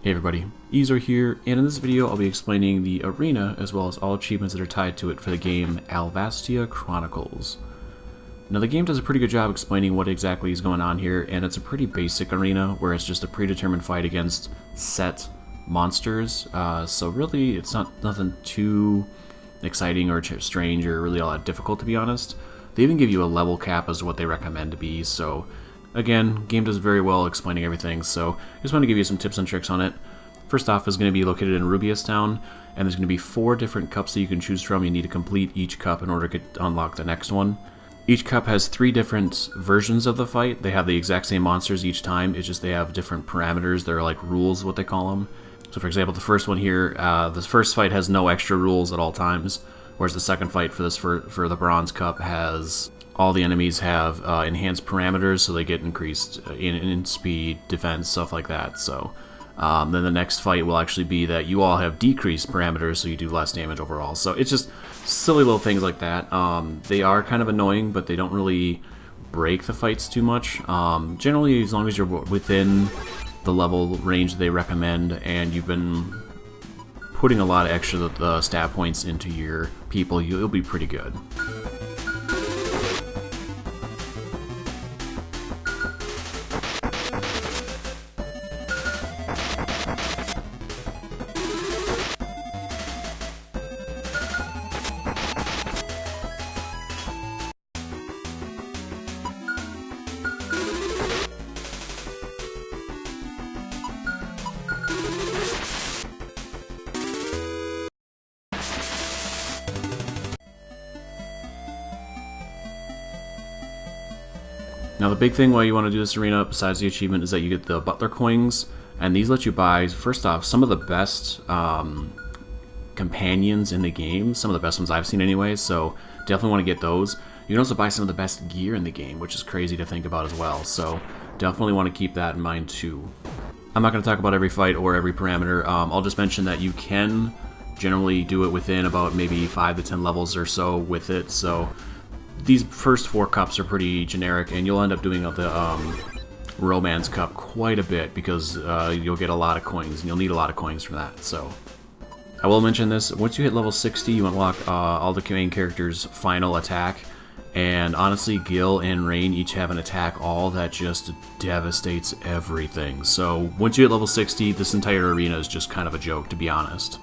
Hey everybody, Eezore here, and in this video I'll be explaining the arena as well as all achievements that are tied to it for the game Alvastia Chronicles. Now the game does a pretty good job explaining what exactly is going on here, and it's a pretty basic arena where it's just a predetermined fight against set monsters, so really it's nothing too exciting or strange or really all that difficult, to be honest. They even give you a level cap as what they recommend to be, so again, game does very well explaining everything, so I just want to give you some tips and tricks on it. First off is going to be located in Rubeus Town, and there's going to be 4 different cups that you can choose from. You need to complete each cup in order to unlock the next one. Each cup has 3 different versions of the fight. They have the exact same monsters each time, it's just they have different parameters. They're like rules, what they call them. So for example, the first one here, this first fight has no extra rules at all times, whereas the second fight for this for the Bronze Cup has all the enemies have enhanced parameters, so they get increased in speed, defense, stuff like that. So then the next fight will actually be that you all have decreased parameters, so you do less damage overall. So it's just silly little things like that. They are kind of annoying, but they don't really break the fights too much. Generally, as long as you're within the level range they recommend, and you've been putting a lot of extra stat points into your people, you'll be pretty good. Now the big thing why you want to do this arena, besides the achievement, is that you get the Butler coins, and these let you buy, first off, some of the best companions in the game, some of the best ones I've seen anyway, so definitely want to get those. You can also buy some of the best gear in the game, which is crazy to think about as well, so definitely want to keep that in mind too. I'm not going to talk about every fight or every parameter. I'll just mention that you can generally do it within about maybe 5 to 10 levels or so with it, so these first 4 cups are pretty generic, and you'll end up doing the Romance Cup quite a bit because you'll get a lot of coins, and you'll need a lot of coins for that. So I will mention this, once you hit level 60, you unlock all the main characters' final attack, and honestly, Gil and Rain each have an attack all that just devastates everything. So once you hit level 60, this entire arena is just kind of a joke, to be honest.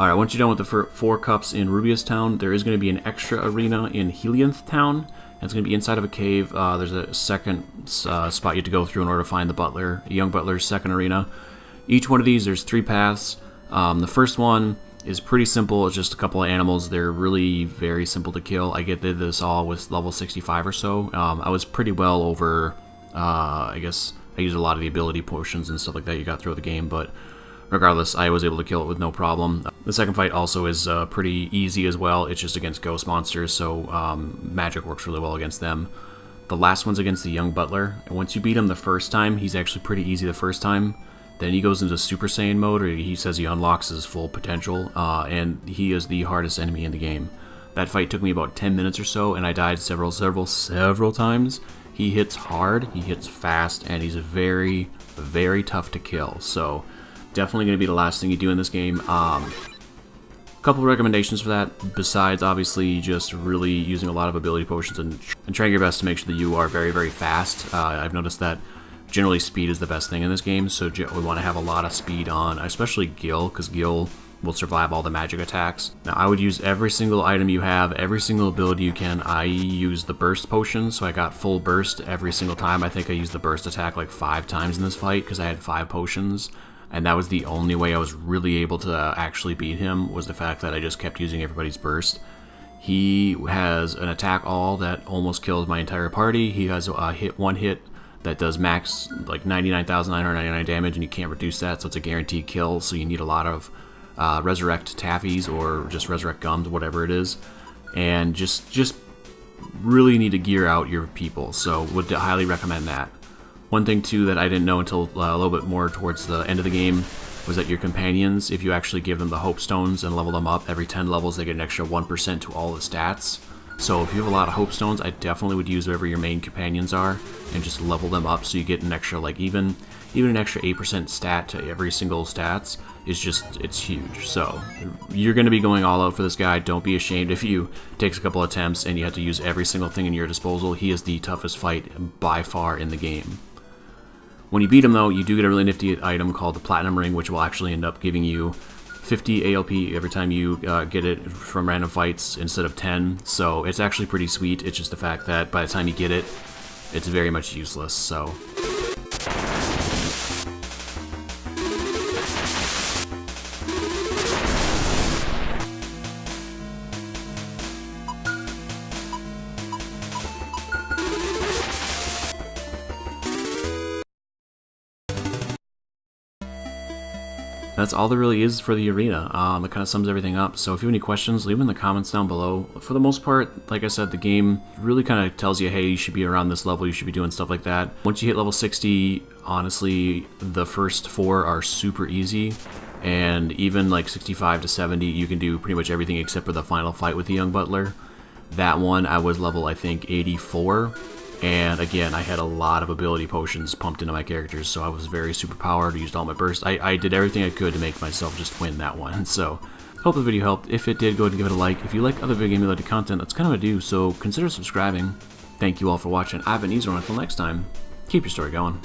Alright, once you're done with the 4 cups in Rubeus Town, there is going to be an extra arena in Helianth Town. And it's going to be inside of a cave. There's a second spot you have to go through in order to find the butler, a young butler's second arena. Each one of these, there's 3 paths. The first one is pretty simple. It's just a couple of animals. They're really very simple to kill. I did this all with level 65 or so. I was pretty well over, I guess I used a lot of the ability potions and stuff like that you got throughout the game, but regardless, I was able to kill it with no problem. The second fight also is pretty easy as well. It's just against ghost monsters, so magic works really well against them. The last one's against the young butler, and once you beat him the first time, he's actually pretty easy the first time. Then he goes into Super Saiyan mode, or he says he unlocks his full potential, and he is the hardest enemy in the game. That fight took me about 10 minutes or so, and I died several times. He hits hard, he hits fast, and he's very, very tough to kill. So definitely going to be the last thing you do in this game. Couple of recommendations for that, besides obviously just really using a lot of ability potions and trying your best to make sure that you are very, very fast. I've noticed that generally speed is the best thing in this game, so we want to have a lot of speed on, especially Gil, because Gil will survive all the magic attacks. Now, I would use every single item you have, every single ability you can. I use the burst potion, so I got full burst every single time. I think I used the burst attack like 5 times in this fight because I had 5 potions, and that was the only way I was really able to actually beat him, was the fact that I just kept using everybody's burst. He has an attack all that almost kills my entire party. He has a one hit that does max like 99,999 damage, and you can't reduce that, so it's a guaranteed kill. So you need a lot of resurrect taffies or just resurrect gums, whatever it is, and just really need to gear out your people. So would highly recommend that. One thing too that I didn't know until a little bit more towards the end of the game was that your companions, if you actually give them the hope stones and level them up every 10 levels, they get an extra 1% to all the stats. So if you have a lot of hope stones, I definitely would use whatever your main companions are and just level them up so you get an extra, like even an extra 8% stat to every single stats is just, it's huge. So you're going to be going all out for this guy. Don't be ashamed if you takes a couple attempts and you have to use every single thing in your disposal. He is the toughest fight by far in the game. When you beat him though, you do get a really nifty item called the Platinum Ring, which will actually end up giving you 50 ALP every time you get it from random fights instead of 10, so it's actually pretty sweet. It's just the fact that by the time you get it, it's very much useless, so... That's all there really is for the arena. It kind of sums everything up. So if you have any questions, leave them in the comments down below. For the most part, like I said, the game really kind of tells you, hey, you should be around this level, you should be doing stuff like that. Once you hit level 60, honestly, the first 4 are super easy. And even like 65 to 70, you can do pretty much everything except for the final fight with the young butler. That one, I was level, I think, 84. And again, I had a lot of ability potions pumped into my characters, so I was very super powered, used all my burst. I did everything I could to make myself just win that one. So, hope the video helped. If it did, go ahead and give it a like. If you like other video game related content, that's kind of a do, so consider subscribing. Thank you all for watching. I've been Eezore, and until next time, keep your story going.